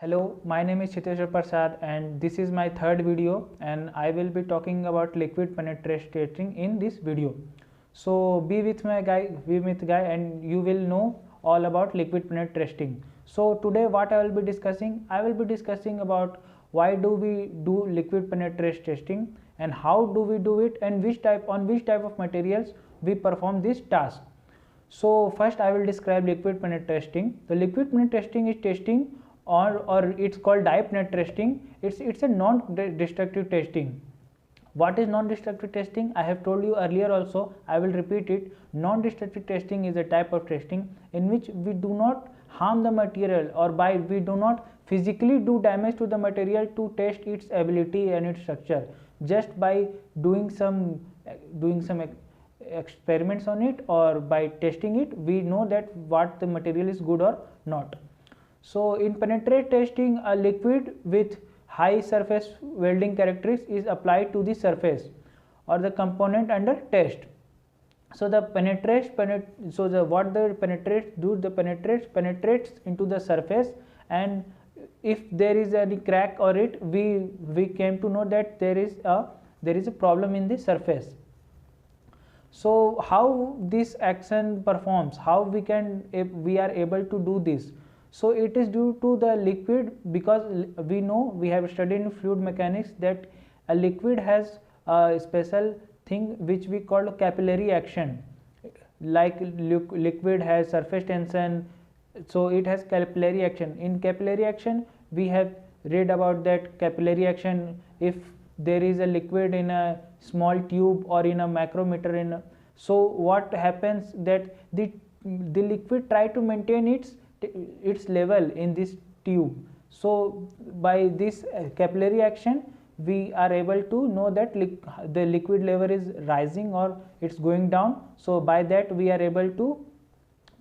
Hello, my name is Chiteshwar Prasad and this is my third video and I will be talking about liquid penetration testing in this video. So be with my guy, and you will know all about liquid penetration testing. So today what I will be discussing? I will be discussing about why do we do liquid penetration testing and how do we do it and which type of materials we perform this task. So first I will describe liquid penetration testing. The liquid penetration testing is testing or it's called dye penetration testing. It's a non-destructive testing. What is non-destructive testing? I have told you earlier also, I will repeat it. Non-destructive testing is a type of testing in which we do not harm the material or we do not physically do damage to the material to test its ability and its structure. Just by doing some experiments on it or by testing it, we know that what the material is good or not. So in penetrate testing, a liquid with high surface welding characteristics is applied to the surface or the component under test. So the penetrates penetrates into the surface, and if there is any crack or it, we came to know that there is a problem in the surface. So how this action performs, how we are able to do this? So it is due to the liquid, because we have studied in fluid mechanics that a liquid has a special thing which we call capillary action. Like liquid has surface tension, so it has capillary action. In capillary action, we have read about that capillary action. If there is a liquid in a small tube or in a micrometer so what happens that the liquid try to maintain its level in this tube. So by this capillary action, we are able to know that the liquid level is rising or it's going down. So by that we are able to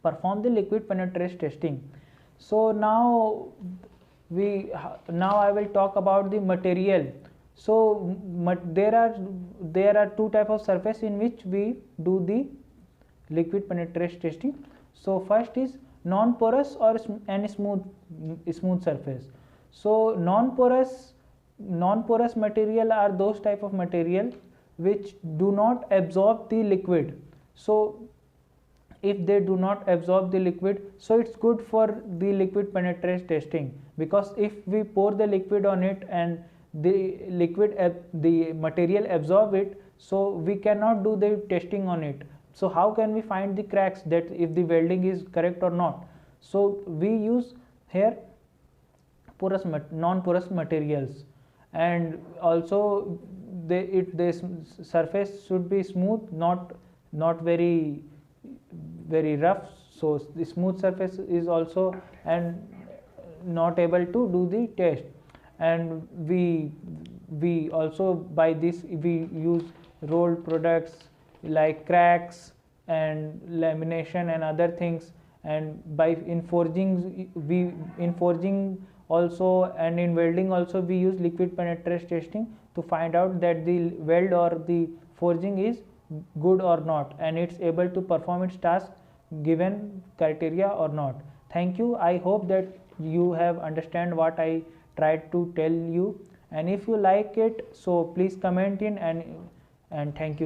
perform the liquid penetration testing. So now I will talk about the material. So there are two types of surface in which we do the liquid penetration testing. So first is non-porous and smooth surface. So non-porous material are those type of material which do not absorb the liquid. So if they do not absorb the liquid, so it's good for the liquid penetration testing, because if we pour the liquid on it and the material absorb it, so we cannot do the testing on it. So how can we find the cracks, that if the welding is correct or not? So we use here non-porous materials, and also the surface should be smooth, not very rough. So the smooth surface is also and not able to do the test. And we also, by this we use rolled products like cracks and lamination and other things, and in forging also, and in welding also, we use liquid penetration testing to find out that the weld or the forging is good or not, and it's able to perform its task given criteria or not. Thank you. I hope that you have understand what I tried to tell you, and if you like it, so please comment in, and thank you.